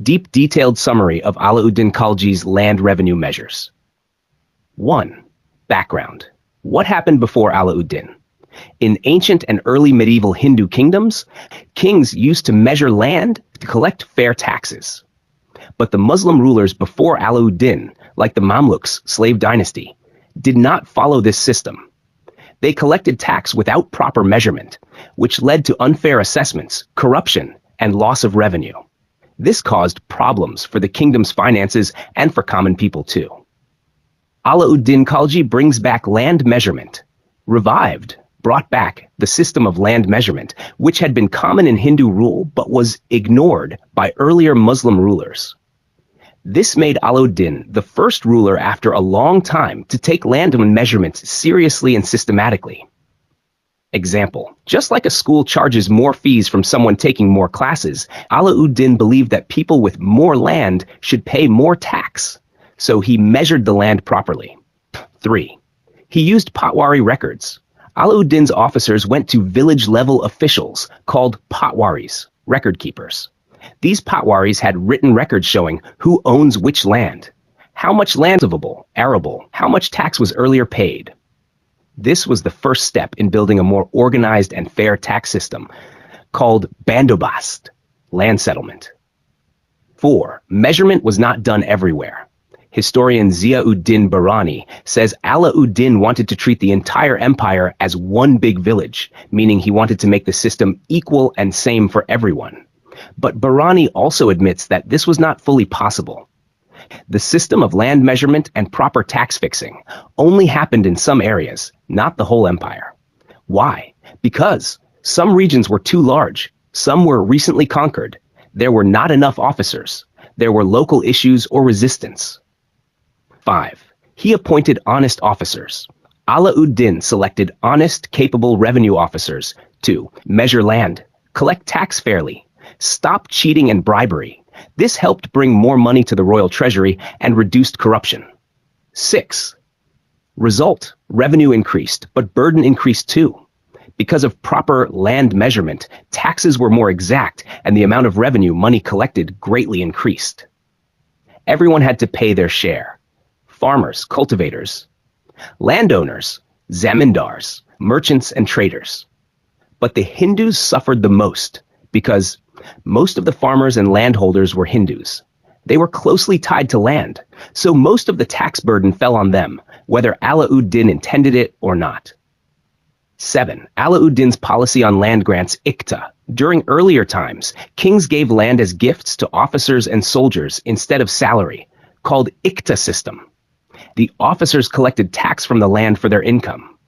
Deep, detailed summary of Alauddin Khalji's land revenue measures. 1. Background. What happened before Alauddin? In ancient and early medieval Hindu kingdoms, kings used to measure land to collect fair taxes. But the Muslim rulers before Alauddin, like the Mamluks slave dynasty, did not follow this system. They collected tax without proper measurement, which led to unfair assessments, corruption, and loss of revenue. This caused problems for the kingdom's finances and for common people too. Alauddin Khalji brings back land measurement, brought back the system of land measurement, which had been common in Hindu rule but was ignored by earlier Muslim rulers. This made Alauddin the first ruler after a long time to take land measurement seriously and systematically. Example: just like a school charges more fees from someone taking more classes, Alauddin believed that people with more land should pay more tax, so he measured the land properly. 3. He used Patwari records. Alauddin's officers went to village-level officials called Patwaris, record keepers. These Patwaris had written records showing who owns which land, how much land is arable, how much tax was earlier paid. This was the first step in building a more organized and fair tax system called bandobast, land settlement. 4. Measurement was not done everywhere. Historian Ziauddin Barani says Alauddin wanted to treat the entire empire as one big village, meaning he wanted to make the system equal and same for everyone. But Barani also admits that this was not fully possible. The system of land measurement and proper tax fixing only happened in some areas, not the whole empire. Why? Because some regions were too large, some were recently conquered, there were not enough officers, there were local issues or resistance. 5. He appointed honest officers. Alauddin selected honest, capable revenue officers to measure land, collect tax fairly, stop cheating and bribery. This helped bring more money to the royal treasury and reduced corruption. 6. Result: revenue increased, but burden increased too. Because of proper land measurement, taxes were more exact and the amount of revenue money collected greatly increased. Everyone had to pay their share. Farmers, cultivators, landowners, zamindars, merchants, and traders. But the Hindus suffered the most because most of the farmers and landholders were Hindus. They were closely tied to land, so most of the tax burden fell on them, whether Alauddin intended it or not. 7. Alauddin's policy on land grants Ikta. During earlier times, kings gave land as gifts to officers and soldiers instead of salary, called Ikta system. The officers collected tax from the land for their income.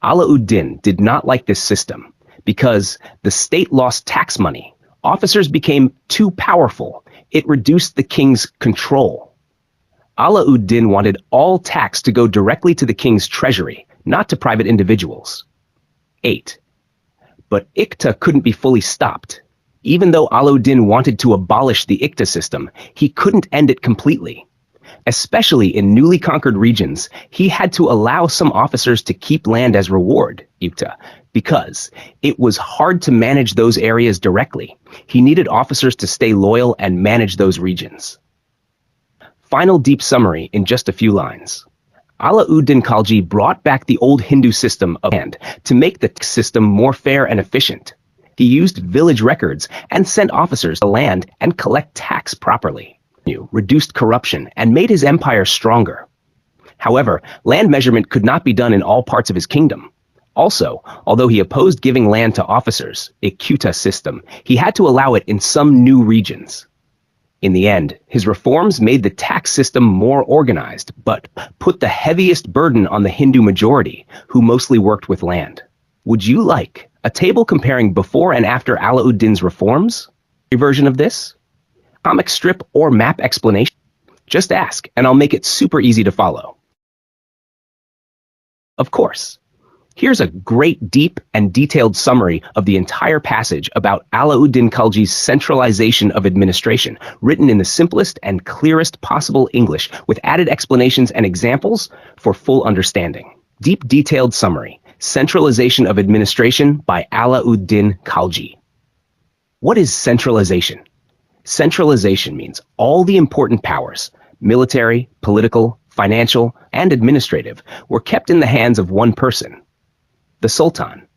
Alauddin did not like this system because the state lost tax money. Officers became too powerful. It reduced the king's control. Alauddin wanted all tax to go directly to the king's treasury, not to private individuals. 8. But Ikta couldn't be fully stopped. Even though Alauddin wanted to abolish the Ikta system, he couldn't end it completely. Especially in newly conquered regions, he had to allow some officers to keep land as reward, Ikta, because it was hard to manage those areas directly. He needed officers to stay loyal and manage those regions. Final deep summary in just a few lines. Alauddin Khalji brought back the old Hindu system of land to make the system more fair and efficient. He used village records and sent officers to land and collect tax properly. Reduced corruption and made his empire stronger. However, land measurement could not be done in all parts of his kingdom. Also, although he opposed giving land to officers, a quota system, he had to allow it in some new regions. In the end, his reforms made the tax system more organized, but put the heaviest burden on the Hindu majority, who mostly worked with land. Would you like a table comparing before and after Alauddin's reforms? A version of this? Comic strip or map explanation? Just ask, and I'll make it super easy to follow. Of course. Here's a great, deep, and detailed summary of the entire passage about Alauddin Khalji's centralization of administration, written in the simplest and clearest possible English, with added explanations and examples for full understanding. Deep, detailed summary. Centralization of administration by Alauddin Khalji. What is centralization? Centralization means all the important powers, military, political, financial, and administrative, were kept in the hands of one person. The Sultan,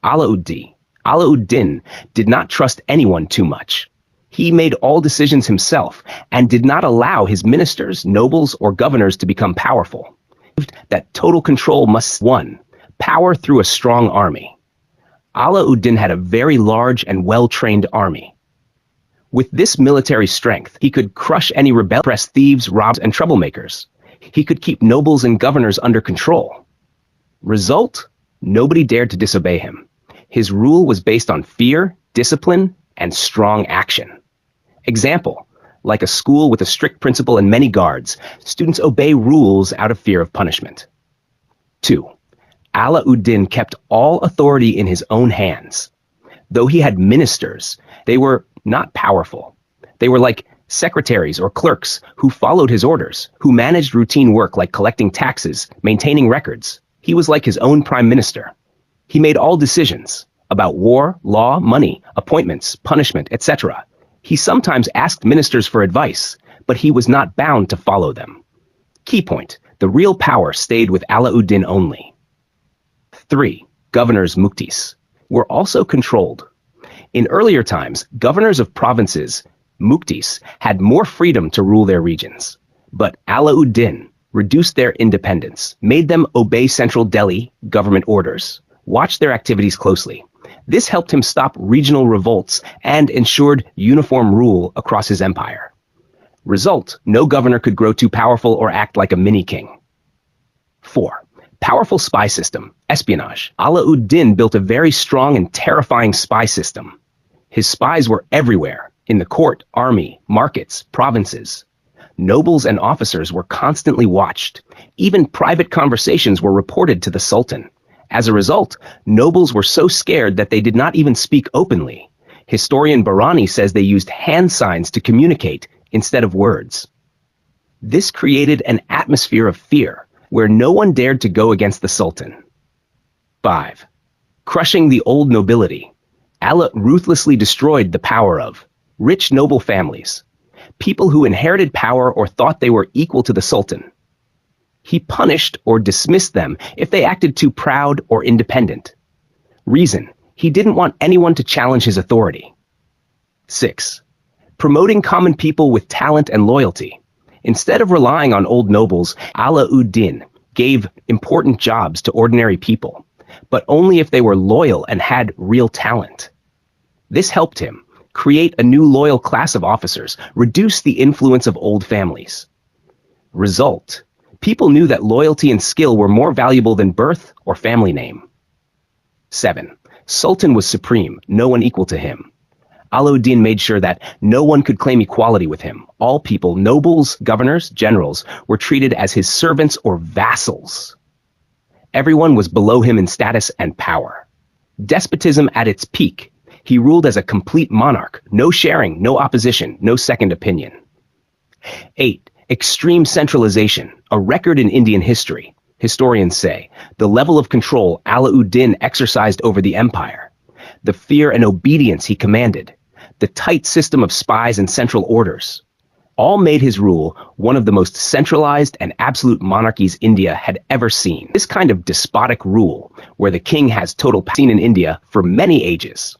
Alauddin, did not trust anyone too much. He made all decisions himself and did not allow his ministers, nobles, or governors to become powerful. That total control must won, power through a strong army. Alauddin had a very large and well-trained army. With this military strength, he could crush any rebellious thieves, robbers, and troublemakers. He could keep nobles and governors under control. Result? Nobody dared to disobey him. His rule was based on fear, discipline, and strong action. Example, like a school with a strict principal and many guards, students obey rules out of fear of punishment. 2. Alauddin kept all authority in his own hands. Though he had ministers, they were not powerful. They were like secretaries or clerks who followed his orders, who managed routine work like collecting taxes, maintaining records. He was like his own prime minister. He made all decisions about war, law, money, appointments, punishment, etc. He sometimes asked ministers for advice, but he was not bound to follow them. Key point, the real power stayed with Alauddin only. 3. Governors muktis were also controlled. In earlier times, governors of provinces, muktis, had more freedom to rule their regions. But Alauddin reduced their independence, made them obey central Delhi government orders, watch their activities closely. This helped him stop regional revolts and ensured uniform rule across his empire. Result, no governor could grow too powerful or act like a mini-king. 4. Powerful spy system, espionage. Alauddin built a very strong and terrifying spy system. His spies were everywhere, in the court, army, markets, provinces. Nobles and officers were constantly watched. Even private conversations were reported to the Sultan. As a result, nobles were so scared that they did not even speak openly. Historian Barani says they used hand signs to communicate instead of words. This created an atmosphere of fear, where no one dared to go against the Sultan. 5. Crushing the old nobility. Ala ruthlessly destroyed the power of rich noble families, people who inherited power or thought they were equal to the Sultan. He punished or dismissed them if they acted too proud or independent. Reason, he didn't want anyone to challenge his authority. 6. Promoting common people with talent and loyalty. Instead of relying on old nobles, Alauddin gave important jobs to ordinary people, but only if they were loyal and had real talent. This helped him create a new loyal class of officers, reduce the influence of old families. Result, people knew that loyalty and skill were more valuable than birth or family name. 7. Sultan was supreme, no one equal to him. Alauddin made sure that no one could claim equality with him. All people, nobles, governors, generals, were treated as his servants or vassals. Everyone was below him in status and power. Despotism at its peak. He ruled as a complete monarch, no sharing, no opposition, no second opinion. 8. Extreme centralization, a record in Indian history. Historians say, the level of control Alauddin exercised over the empire, the fear and obedience he commanded, the tight system of spies and central orders, all made his rule one of the most centralized and absolute monarchies India had ever seen. This kind of despotic rule, where the king has total power, seen in India for many ages.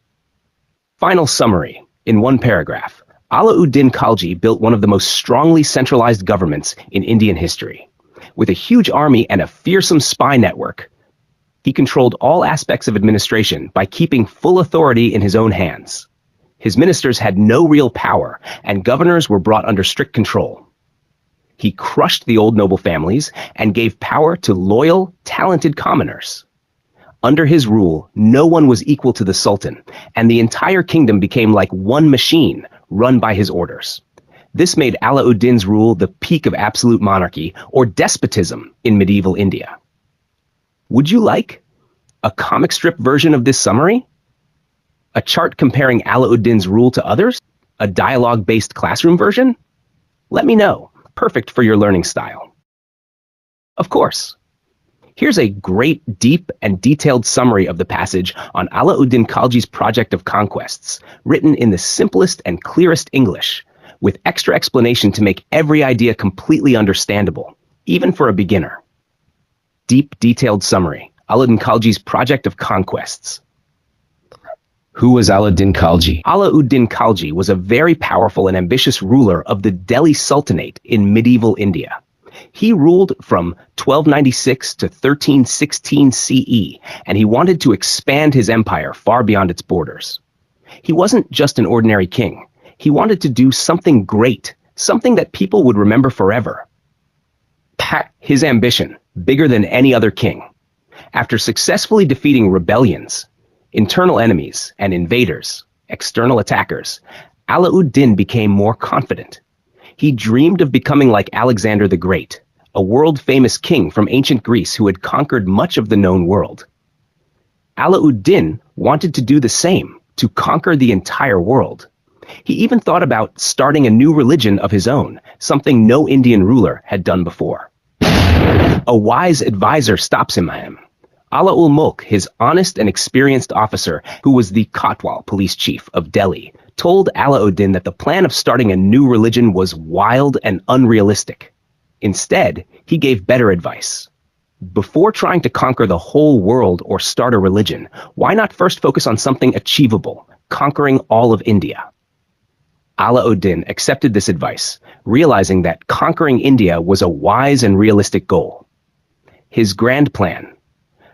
Final summary, in one paragraph. Alauddin Khalji built one of the most strongly centralized governments in Indian history. With a huge army and a fearsome spy network, he controlled all aspects of administration by keeping full authority in his own hands. His ministers had no real power, and governors were brought under strict control. He crushed the old noble families and gave power to loyal, talented commoners. Under his rule, no one was equal to the Sultan, and the entire kingdom became like one machine, run by his orders. This made Alauddin's rule the peak of absolute monarchy, or despotism, in medieval India. Would you like A comic strip version of this summary? A chart comparing Alauddin's rule to others? A dialogue-based classroom version? Let me know. Perfect for your learning style. Of course. Here's a great, deep, and detailed summary of the passage on Alauddin Khalji's project of conquests, written in the simplest and clearest English, with extra explanation to make every idea completely understandable, even for a beginner. Deep, detailed summary. Alauddin Khalji's project of conquests. Who was Alauddin Khalji? Alauddin Khalji was a very powerful and ambitious ruler of the Delhi Sultanate in medieval India. He ruled from 1296 to 1316 CE, and he wanted to expand his empire far beyond its borders. He wasn't just an ordinary king. He wanted to do something great, something that people would remember forever. His ambition, bigger than any other king. After successfully defeating rebellions, internal enemies, and invaders, external attackers, Alauddin became more confident. He dreamed of becoming like Alexander the Great, a world-famous king from ancient Greece who had conquered much of the known world. Alauddin wanted to do the same, to conquer the entire world. He even thought about starting a new religion of his own, something no Indian ruler had done before. A wise advisor stops him. Ala-ul-Mulk, his honest and experienced officer, who was the Kotwal police chief of Delhi, told Alauddin that the plan of starting a new religion was wild and unrealistic. Instead, he gave better advice. Before trying to conquer the whole world or start a religion, why not first focus on something achievable, conquering all of India? Alauddin accepted this advice, realizing that conquering India was a wise and realistic goal. His grand plan: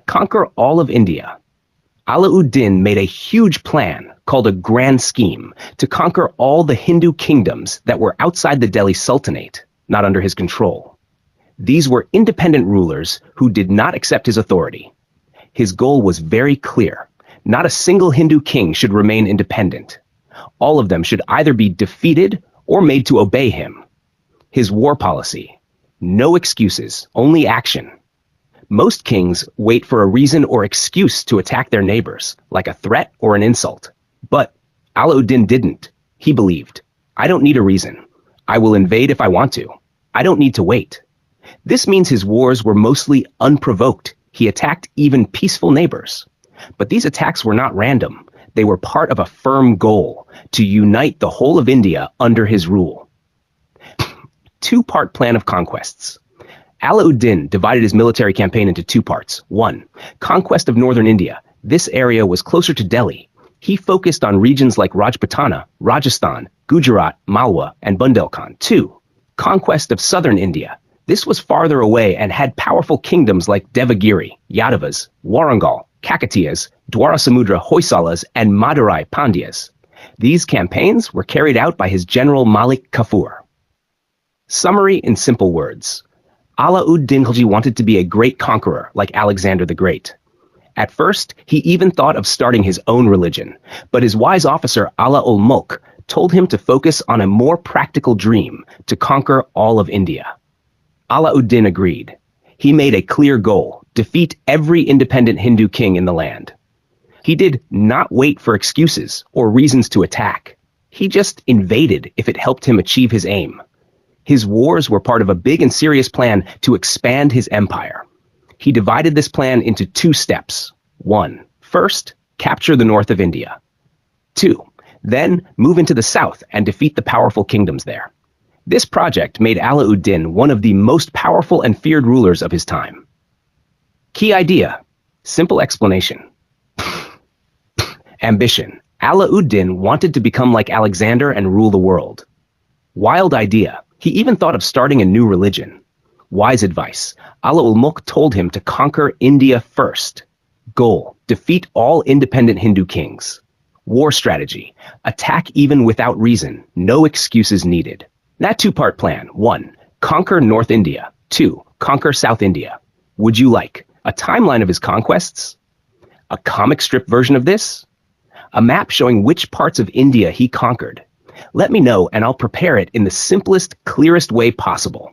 conquer all of India. Alauddin made a huge plan called a grand scheme to conquer all the Hindu kingdoms that were outside the Delhi Sultanate, not under his control. These were independent rulers who did not accept his authority. His goal was very clear. Not a single Hindu king should remain independent. All of them should either be defeated or made to obey him. His war policy: no excuses, only action. Most kings wait for a reason or excuse to attack their neighbors, like a threat or an insult. But Alauddin didn't. He believed, I don't need a reason. I will invade if I want to. I don't need to wait. This means his wars were mostly unprovoked. He attacked even peaceful neighbors. But these attacks were not random. They were part of a firm goal: to unite the whole of India under his rule. Two-part plan of conquests. Alauddin divided his military campaign into two parts. 1. Conquest of northern India. This area was closer to Delhi. He focused on regions like Rajputana, Rajasthan, Gujarat, Malwa, and Bundelkhand. 2. Conquest of southern India. This was farther away and had powerful kingdoms like Devagiri, Yadavas, Warangal, Kakatiyas, Dwarasamudra Hoysalas, and Madurai Pandyas. These campaigns were carried out by his general Malik Kafur. Summary in simple words. Alauddin Khalji wanted to be a great conqueror like Alexander the Great. At first, he even thought of starting his own religion, but his wise officer Ala-ul-Mulk told him to focus on a more practical dream: to conquer all of India. Alauddin agreed. He made a clear goal: defeat every independent Hindu king in the land. He did not wait for excuses or reasons to attack. He just invaded if it helped him achieve his aim. His wars were part of a big and serious plan to expand his empire. He divided this plan into 2 steps. 1. First, capture the north of India. 2. Then move into the south and defeat the powerful kingdoms there. This project made Alauddin one of the most powerful and feared rulers of his time. Key idea: simple explanation. Ambition: Alauddin wanted to become like Alexander and rule the world. Wild idea: he even thought of starting a new religion. Wise advice: Ala-ul-Mulk told him to conquer India first. Goal: defeat all independent Hindu kings. War strategy: attack even without reason, no excuses needed. That 2-part plan: 1. Conquer North India. 2. Conquer South India. Would you like a timeline of his conquests? A comic strip version of this? A map showing which parts of India he conquered? Let me know and I'll prepare it in the simplest, clearest way possible.